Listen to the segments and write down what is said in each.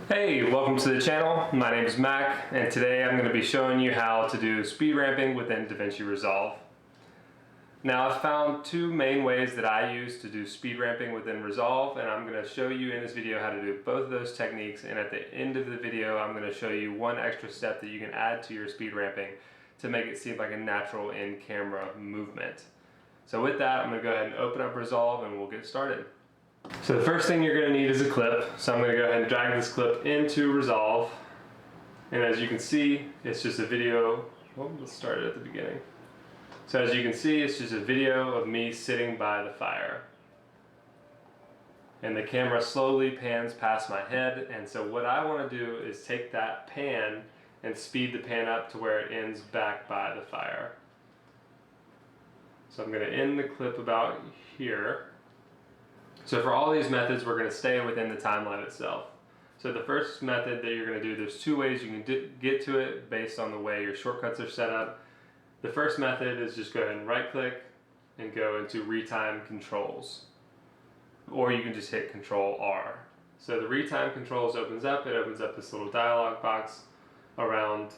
Hey, welcome to the channel. My name is Mack, and today I'm going to be showing you how to do speed ramping within DaVinci Resolve. Now, I've found two main ways that I use to do speed ramping within Resolve, and I'm going to show you in this video how to do both of those techniques, and at the end of the video I'm going to show you one extra step that you can add to your speed ramping to make it seem like a natural in-camera movement. So with that, I'm going to go ahead and open up Resolve and we'll get started. So the first thing you're going to need is a clip. So I'm going to go ahead and drag this clip into Resolve. And as you can see, it's just a video. Well, let's start it at the beginning. So as you can see, it's just a video of me sitting by the fire. And the camera slowly pans past my head. And so what I want to do is take that pan and speed the pan up to where it ends back by the fire. So I'm going to end the clip about here. So for all these methods, we're going to stay within the timeline itself. So the first method that you're going to do, there's two ways you can get to it based on the way your shortcuts are set up. The first method is just go ahead and right click and go into retime controls. Or you can just hit Control R. So the retime controls opens up, it opens up this little dialog box around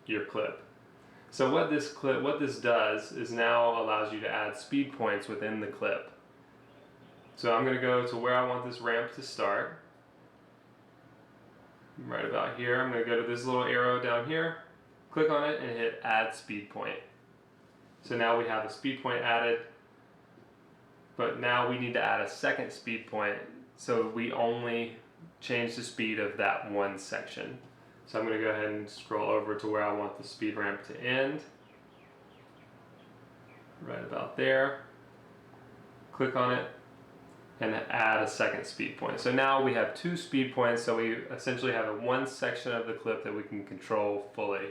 your clip. So what this does is now allows you to add speed points within the clip. So I'm going to go to where I want this ramp to start. Right about here, I'm going to go to this little arrow down here, click on it and hit Add Speed Point. So now we have a speed point added, but now we need to add a second speed point so we only change the speed of that one section. So I'm going to go ahead and scroll over to where I want the speed ramp to end. Right about there. Click on it and add a second speed point. So now we have two speed points, so we essentially have one section of the clip that we can control fully.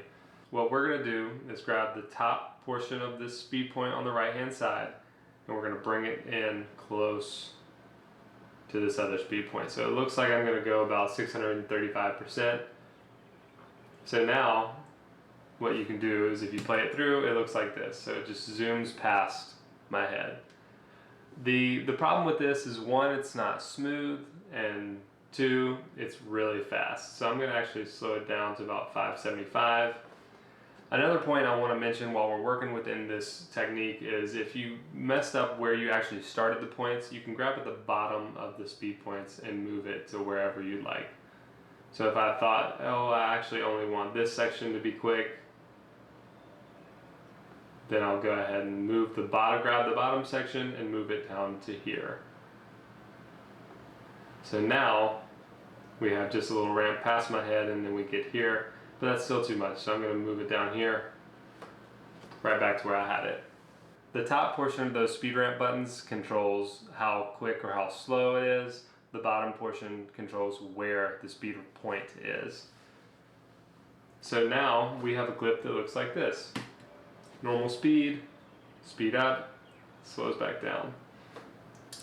What we're going to do is grab the top portion of this speed point on the right hand side and we're going to bring it in close to this other speed point. So it looks like I'm going to go about 635%. So now what you can do is if you play it through, it looks like this. So it just zooms past my head. The problem with this is one, it's not smooth, and two, it's really fast. So I'm going to actually slow it down to about 575. Another point I want to mention while we're working within this technique is if you messed up where you actually started the points, you can grab at the bottom of the speed points and move it to wherever you'd like. So if I thought, oh, I actually only want this section to be quick, then I'll go ahead and move the bottom, grab the bottom section and move it down to here. So now we have just a little ramp past my head and then we get here, but that's still too much. So I'm going to move it down here, right back to where I had it. The top portion of those speed ramp buttons controls how quick or how slow it is. The bottom portion controls where the speed point is. So now we have a clip that looks like this. Normal speed, speed up, slows back down.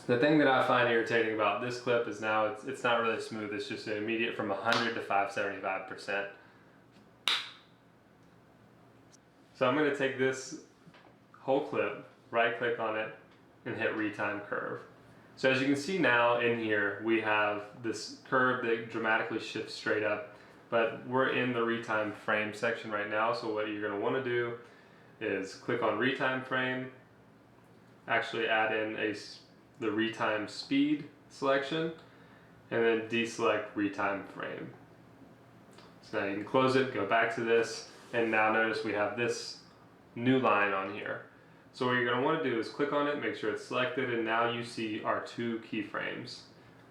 The thing that I find irritating about this clip is now it's not really smooth, it's just an immediate from 100 to 575%. So I'm going to take this whole clip, right click on it, and hit retime curve. So as you can see now in here, we have this curve that dramatically shifts straight up, but we're in the retime frame section right now, so what you're going to want to do is click on retime frame, actually add in the retime speed selection, and then deselect retime frame. So now you can close it, go back to this, and now notice we have this new line on here. So what you're going to want to do is click on it, make sure it's selected, and now you see our two keyframes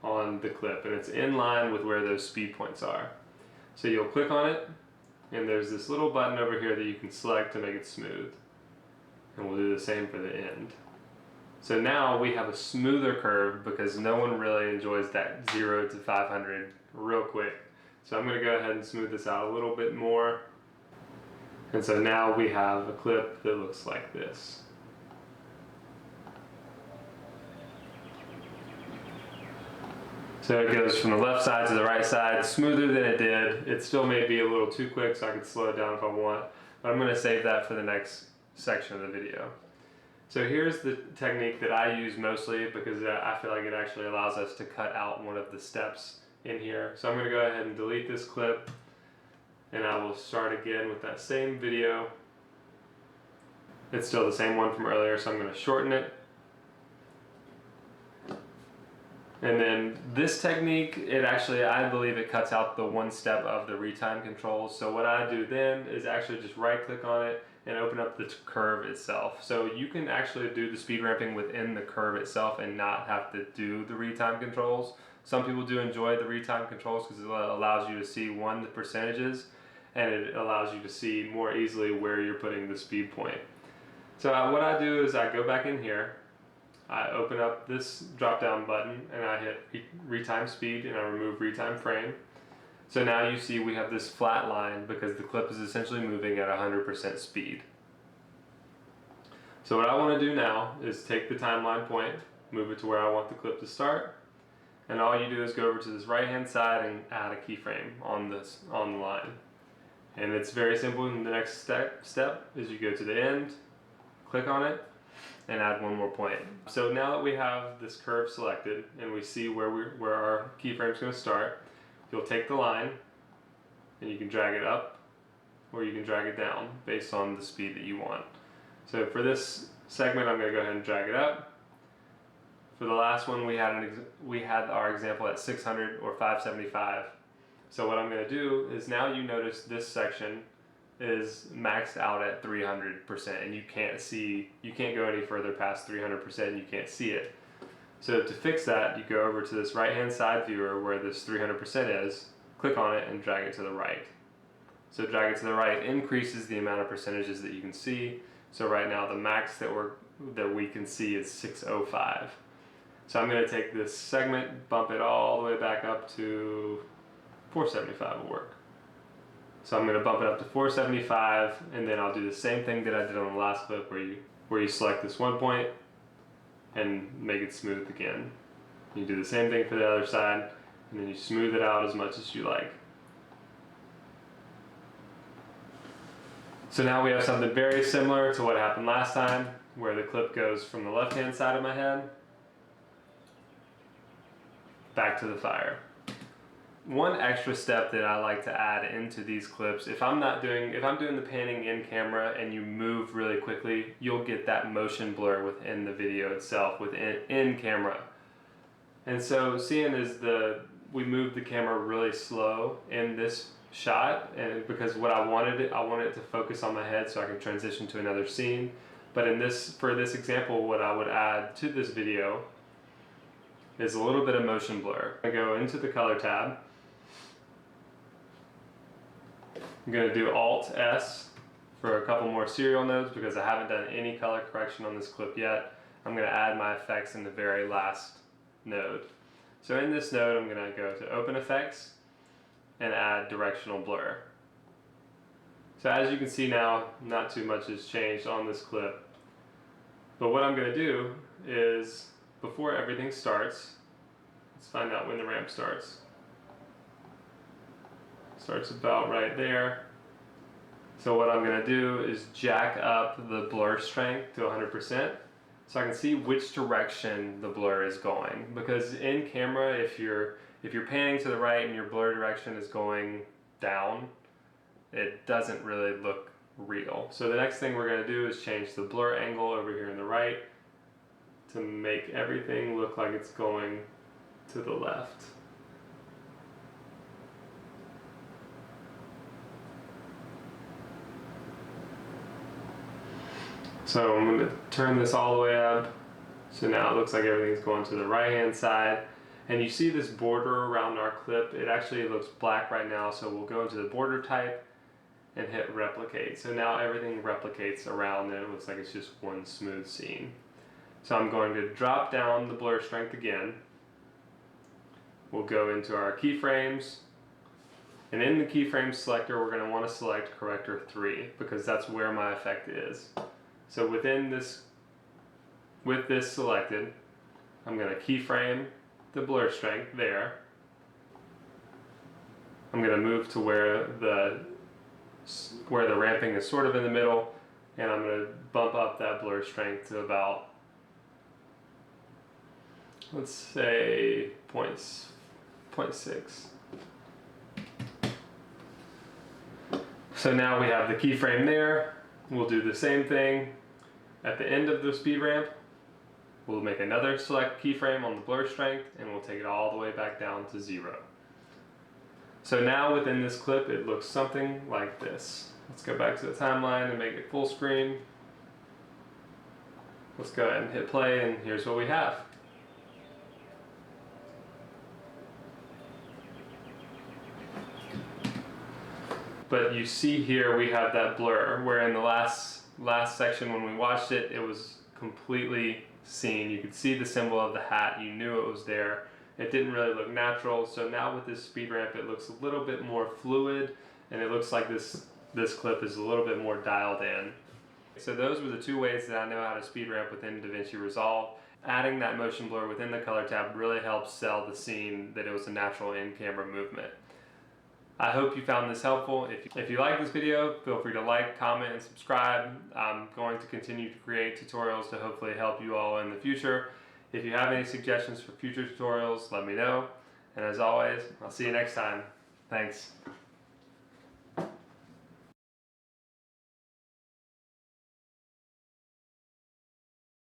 on the clip, and it's in line with where those speed points are. So you'll click on it, and there's this little button over here that you can select to make it smooth. And we'll do the same for the end. So now we have a smoother curve because no one really enjoys that 0 to 500 real quick. So I'm going to go ahead and smooth this out a little bit more. And so now we have a clip that looks like this. So it goes from the left side to the right side, smoother than it did. It still may be a little too quick, so I can slow it down if I want. But I'm going to save that for the next section of the video. So here's the technique that I use mostly because I feel like it actually allows us to cut out one of the steps in here. So I'm going to go ahead and delete this clip, and I will start again with that same video. It's still the same one from earlier, so I'm going to shorten it. And then this technique, it actually, I believe it cuts out the one step of the retime controls. So what I do then is actually just right click on it and open up the curve itself. So you can actually do the speed ramping within the curve itself and not have to do the retime controls. Some people do enjoy the retime controls because it allows you to see the percentages, and it allows you to see more easily where you're putting the speed point. So what I do is I go back in here, I open up this drop down button, and I hit retime speed, and I remove retime frame. So now you see we have this flat line because the clip is essentially moving at 100% speed. So what I want to do now is take the timeline point, move it to where I want the clip to start, and all you do is go over to this right hand side and add a keyframe on the line. And it's very simple. And the next step is you go to the end, click on it, and add one more point. So now that we have this curve selected and we see where our keyframe is going to start, you'll take the line and you can drag it up or you can drag it down based on the speed that you want. So for this segment, I'm going to go ahead and drag it up. For the last one, we had our example at 600 or 575. So what I'm going to do is, now you notice this section is maxed out at 300%, and you can't go any further past 300%, and you can't see it. So to fix that, you go over to this right hand side viewer where this 300% is, click on it and drag it to the right. So drag it to the right increases the amount of percentages that you can see. So right now the max that we can see is 605. So I'm going to take this segment, bump it all the way back up to 475 will work. So I'm going to bump it up to 475, and then I'll do the same thing that I did on the last clip where you select this one point and make it smooth again. You do the same thing for the other side, and then you smooth it out as much as you like. So now we have something very similar to what happened last time, where the clip goes from the left hand side of my head back to the fire. One extra step that I like to add into these clips, if I'm doing the panning in camera and you move really quickly, you'll get that motion blur within the video itself, in camera. And so seeing as we moved the camera really slow in this shot, and because what I wanted it to focus on my head so I can transition to another scene. But for this example, what I would add to this video is a little bit of motion blur. I go into the color tab. I'm going to do Alt-S for a couple more serial nodes because I haven't done any color correction on this clip yet. I'm going to add my effects in the very last node. So in this node, I'm going to go to Open Effects and add Directional Blur. So as you can see now, not too much has changed on this clip. But what I'm going to do is, before everything starts, let's find out when the ramp starts. Starts about right there. So what I'm going to do is jack up the blur strength to 100% so I can see which direction the blur is going. Because in camera, if you're panning to the right and your blur direction is going down, it doesn't really look real. So the next thing we're going to do is change the blur angle over here on the right to make everything look like it's going to the left. So I'm going to turn this all the way up. So now it looks like everything's going to the right hand side. And you see this border around our clip. It actually looks black right now, so we'll go into the border type and hit replicate. So now everything replicates around and it looks like it's just one smooth scene. So I'm going to drop down the blur strength again. We'll go into our keyframes. And in the keyframe selector, we're going to want to select corrector 3 because that's where my effect is. So with this selected, I'm going to keyframe the blur strength there. I'm going to move to where the ramping is sort of in the middle, and I'm going to bump up that blur strength to about, let's say, 0.6. So now we have the keyframe there. We'll do the same thing at the end of the speed ramp. We'll make another select keyframe on the blur strength, and we'll take it all the way back down to 0. So now within this clip, it looks something like this. Let's go back to the timeline and make it full screen. Let's go ahead and hit play, and here's what we have. But you see here we have that blur, where in the last section when we watched it, it was completely seen. You could see the symbol of the hat, you knew it was there. It didn't really look natural, so now with this speed ramp it looks a little bit more fluid, and it looks like this clip is a little bit more dialed in. So those were the two ways that I know how to speed ramp within DaVinci Resolve. Adding that motion blur within the color tab really helps sell the scene that it was a natural in-camera movement. I hope you found this helpful. If you like this video, feel free to like, comment, and subscribe. I'm going to continue to create tutorials to hopefully help you all in the future. If you have any suggestions for future tutorials, let me know. And as always, I'll see you next time. Thanks.